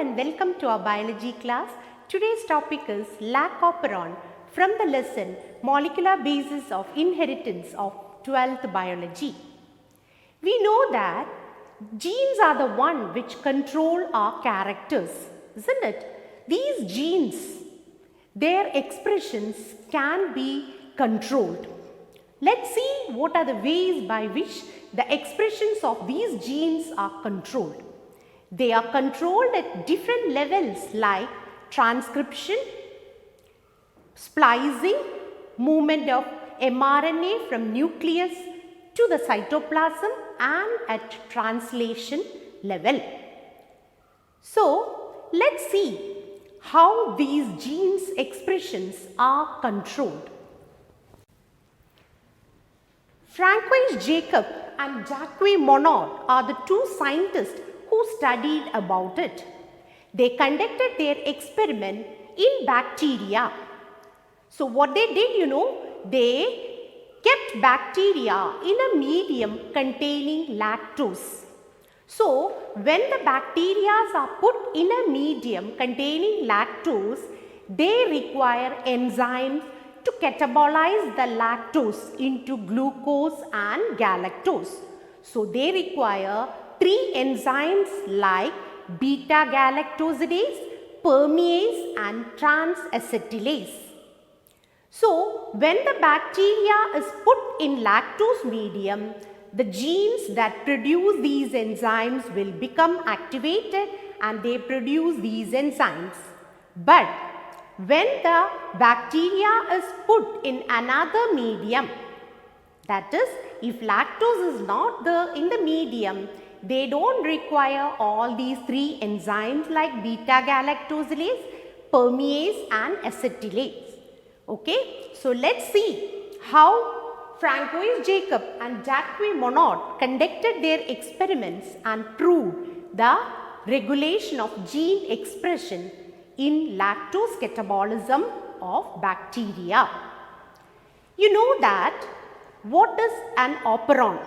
and welcome to our biology class. Today's topic is Lac Operon from the lesson Molecular Basis of Inheritance of 12th Biology. We know that genes are the one which control our characters, isn't it? These genes, their expressions can be controlled. Let's see what are the ways by which the expressions of these genes are controlled. They are controlled at different levels like transcription, splicing, movement of mRNA from nucleus to the cytoplasm and at translation level. So, let's see how these genes expressions are controlled. Francois Jacob and Jacques Monod are the two scientists who studied about it. They conducted their experiment in bacteria. So what they did, they kept bacteria in a medium containing lactose. So when the bacteria are put in a medium containing lactose, they require enzymes to catabolize the lactose into glucose and galactose. So they require three enzymes like beta-galactosidase, permease and trans-acetylase. So when the bacteria is put in lactose medium, the genes that produce these enzymes will become activated and they produce these enzymes. But when the bacteria is put in another medium, that is, if lactose is not there in the medium, they don't require all these three enzymes like beta-galactosidase, permease and acetylase. Okay, so let's see how Francois Jacob and Jacques Monod conducted their experiments and proved the regulation of gene expression in lactose catabolism of bacteria. You know that what is an operon?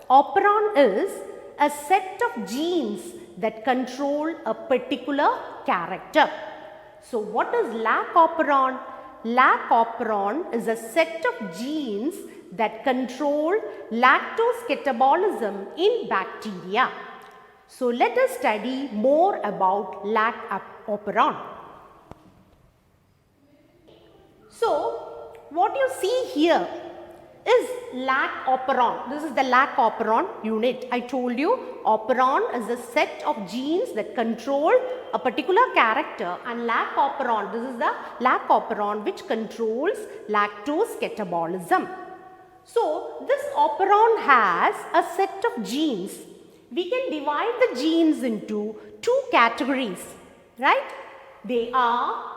Operon is a set of genes that control a particular character. So what is Lac Operon? Lac Operon is a set of genes that control lactose catabolism in bacteria. So let us study more about Lac Operon. So what you see here is Lac Operon. This is the Lac Operon unit. I told you operon is a set of genes that control a particular character, and Lac Operon, this is the Lac Operon which controls lactose catabolism. So this operon has a set of genes. We can divide the genes into two categories, right? They are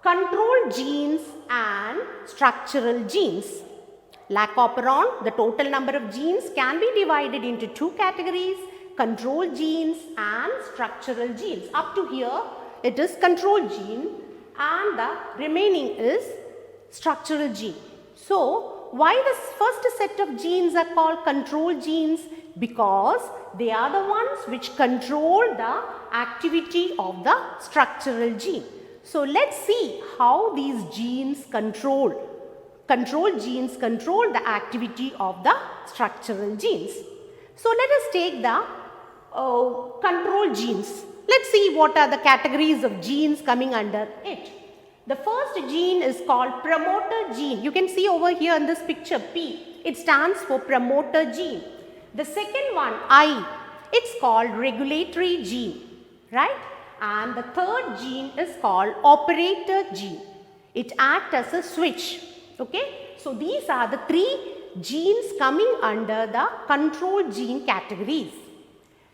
control genes and structural genes. Lac Operon, the total number of genes can be divided into two categories, control genes and structural genes. Up to here, it is control gene and the remaining is structural gene. So, why this first set of genes are called control genes? Because they are the ones which control the activity of the structural gene. So, let's see how these genes control genes control the activity of the structural genes. So let us take the control genes. Let's see what are the categories of genes coming under it. The first gene is called promoter gene. You can see over here in this picture P. It stands for promoter gene. The second one I. It's called regulatory gene, right? And the third gene is called operator gene. It acts as a switch. Okay, so these are the three genes coming under the control gene categories.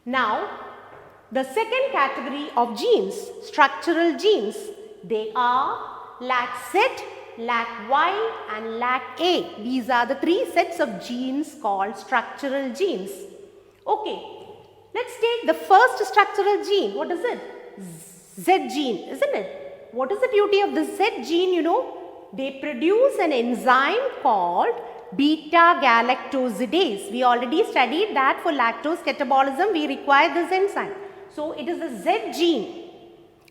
Now, the second category of genes, structural genes, they are LAC-Z, LAC-Y and LAC-A. These are the three sets of genes called structural genes. Okay, let's take the first structural gene. What is it? Z gene, isn't it? What is the duty of the Z gene, They produce an enzyme called beta-galactosidase. We already studied that for lactose catabolism we require this enzyme. So it is the Z gene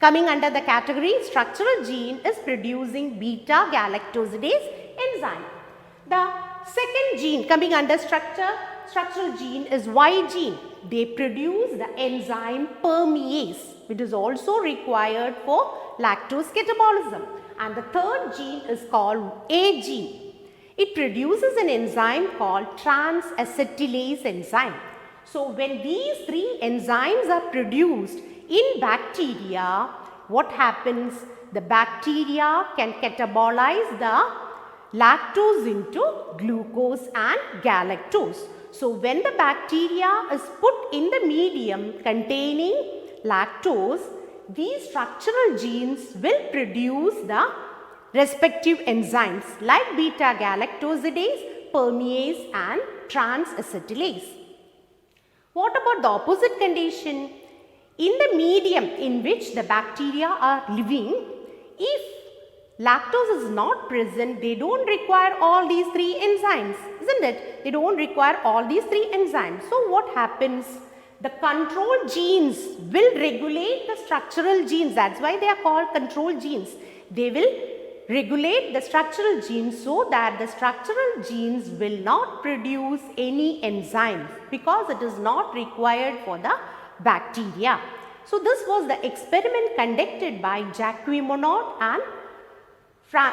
coming under the category structural gene is producing beta galactosidase enzyme. The second gene coming under structural gene is Y gene. They produce the enzyme permease, which is also required for lactose catabolism. And the third gene is called A gene. It produces an enzyme called trans-acetylase enzyme. So when these three enzymes are produced in bacteria, what happens? The bacteria can catabolize the lactose into glucose and galactose. So when the bacteria is put in the medium containing lactose, these structural genes will produce the respective enzymes like beta galactosidase, permease and trans-acetylase. What about the opposite condition? In the medium in which the bacteria are living, if lactose is not present, they don't require all these three enzymes, isn't it? They don't require all these three enzymes. So what happens? The control genes will regulate the structural genes. That's why they are called control genes. They will regulate the structural genes so that the structural genes will not produce any enzymes because it is not required for the bacteria. So this was the experiment conducted by Jacques Monod and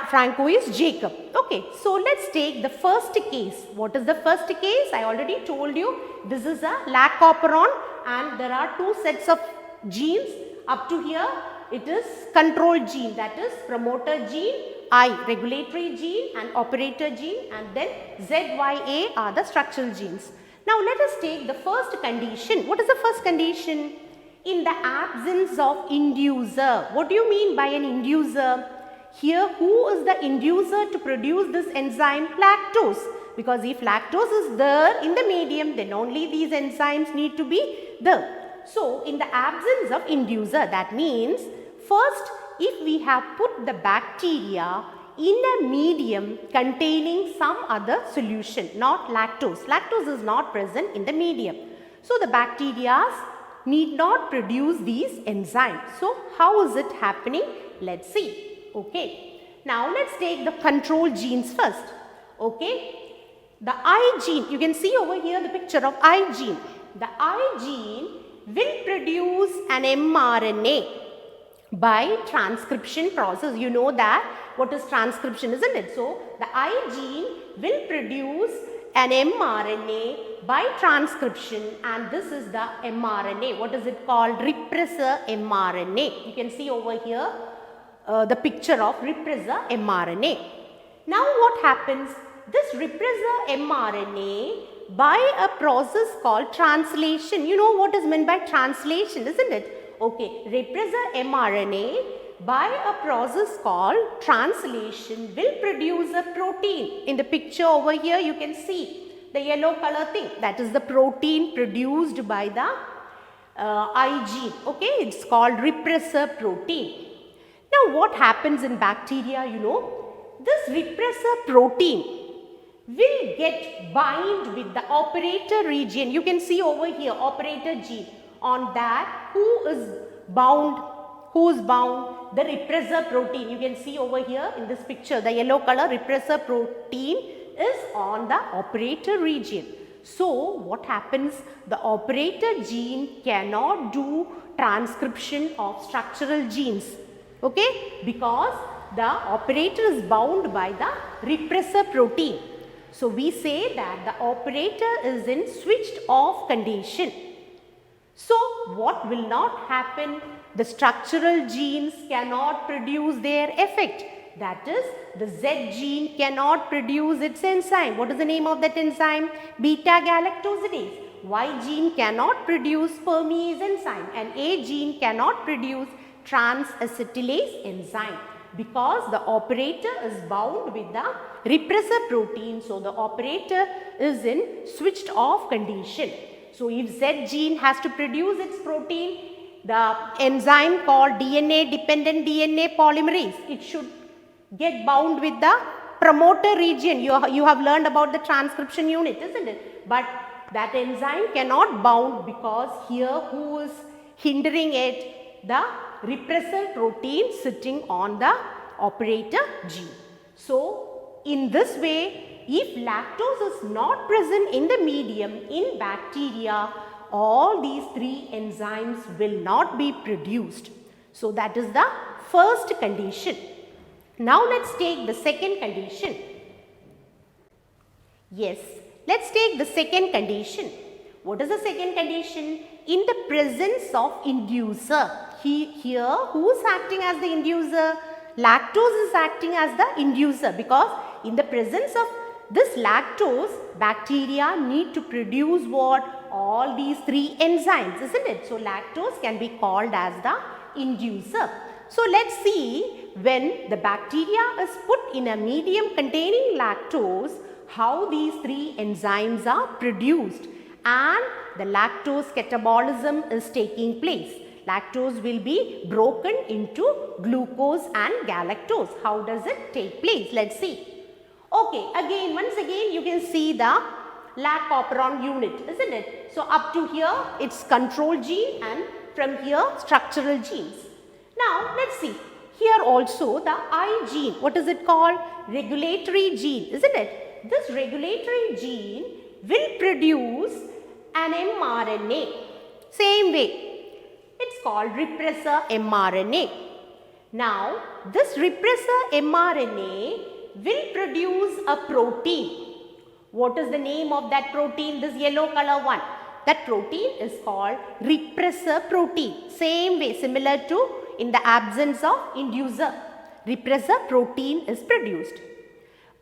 Francois Jacob. Okay, so let's take the first case. What is the first case? I already told you this is a Lac Operon and there are two sets of genes. Up to here it is control gene, that is promoter gene, I regulatory gene and operator gene, and then ZYA are the structural genes. Now let us take the first condition. What is the first condition? In the absence of inducer. What do you mean by an inducer? Here, who is the inducer to produce this enzyme? Lactose. Because if lactose is there in the medium, then only these enzymes need to be there. So, in the absence of inducer, that means first, if we have put the bacteria in a medium containing some other solution, not lactose. Lactose is not present in the medium. So, the bacteria need not produce these enzymes. So, how is it happening? Let's see. Okay. Now, let's take the control genes first. Okay. The I gene, you can see over here the picture of I gene. The I gene will produce an mRNA by transcription process. You know that what is transcription, isn't it? So, the I gene will produce an mRNA by transcription, and this is the mRNA. What is it called? Repressor mRNA. You can see over here the picture of repressor mRNA. Now what happens? This repressor mRNA by a process called translation. You know what is meant by translation, isn't it? Okay, repressor mRNA by a process called translation will produce a protein. In the picture over here you can see the yellow color thing, that is the protein produced by the I gene. Okay, it's called repressor protein. Now what happens in bacteria, you know, this repressor protein will get bind with the operator region. You can see over here operator gene. On that, who is bound? The repressor protein. You can see over here in this picture, the yellow color repressor protein is on the operator region. So what happens? The operator gene cannot do transcription of structural genes. Okay, because the operator is bound by the repressor protein. So we say that the operator is in switched off condition. So what will not happen? The structural genes cannot produce their effect. That is, the Z gene cannot produce its enzyme. What is the name of that enzyme? Beta galactosidase. Y gene cannot produce permease enzyme, and A gene cannot produce trans-acetylase enzyme because the operator is bound with the repressor protein. So, the operator is in switched off condition. So, if Z gene has to produce its protein, the enzyme called DNA dependent DNA polymerase, it should get bound with the promoter region. You have learned about the transcription unit, isn't it? But that enzyme cannot bound because here who is hindering it? The repressor protein sitting on the operator gene. So, in this way, if lactose is not present in the medium in bacteria, all these three enzymes will not be produced. So, that is the first condition. Now, let us take the second condition. Yes, let us take the second condition. What is the second condition? In the presence of inducer. Here, who is acting as the inducer? Lactose is acting as the inducer, because in the presence of this lactose, bacteria need to produce what? All these three enzymes, isn't it? So, lactose can be called as the inducer. So, let us see when the bacteria is put in a medium containing lactose, how these three enzymes are produced and the lactose catabolism is taking place. Lactose will be broken into glucose and galactose. How does it take place? Let us see. Okay, once again you can see the Lac Operon unit, isn't it? So, up to here it's control gene and from here structural genes. Now, let us see. Here also the I gene, what is it called? Regulatory gene, isn't it? This regulatory gene will produce an mRNA. Same way. It's called repressor mRNA. Now, this repressor mRNA will produce a protein. What is the name of that protein? This yellow color one. That protein is called repressor protein. Same way, similar to in the absence of inducer. Repressor protein is produced.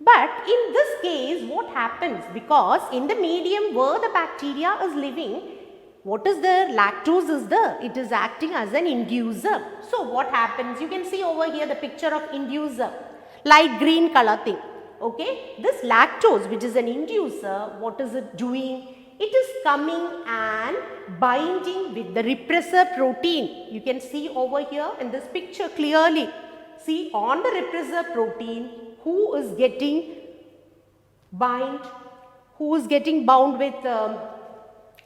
But in this case, what happens? Because in the medium where the bacteria is living, what is there? Lactose is there. It is acting as an inducer. So, what happens? You can see over here the picture of inducer. Light green color thing. Okay. This lactose, which is an inducer, what is it doing? It is coming and binding with the repressor protein. You can see over here in this picture clearly. See, on the repressor protein, who is getting bound with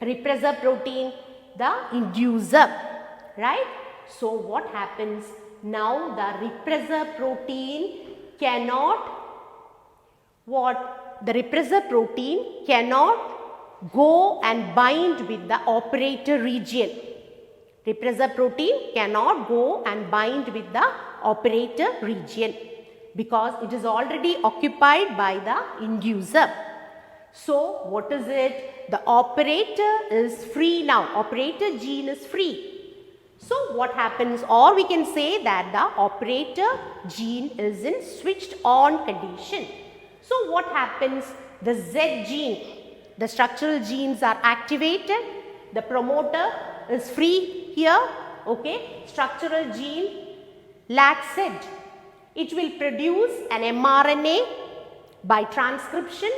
repressor protein? The inducer, right? So, what happens? Now, the repressor protein cannot go and bind with the operator region. Repressor protein cannot go and bind with the operator region because it is already occupied by the inducer. So, what is it? The operator is free now. Operator gene is free. So, what happens? Or we can say that the operator gene is in switched on condition. So, what happens? The Z gene, the structural genes are activated. The promoter is free here. Okay. Structural gene LAC-Z. It will produce an mRNA by transcription,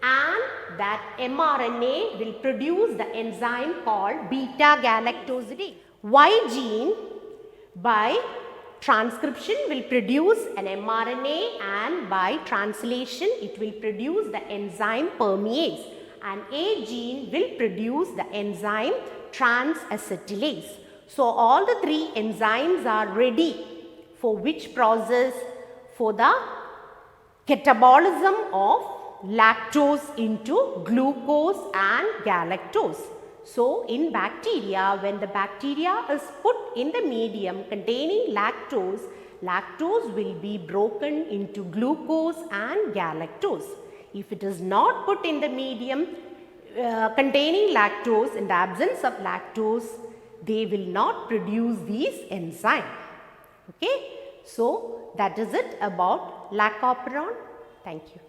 and that mRNA will produce the enzyme called beta-galactosidase. Y gene by transcription will produce an mRNA, and by translation it will produce the enzyme permease, and A gene will produce the enzyme transacetylase. So, all the three enzymes are ready for which process? For the catabolism of lactose into glucose and galactose. So, in bacteria, when the bacteria is put in the medium containing lactose, lactose will be broken into glucose and galactose. If it is not put in the medium containing lactose, in the absence of lactose, they will not produce these enzymes. Okay. So, that is it about Lac Operon. Thank you.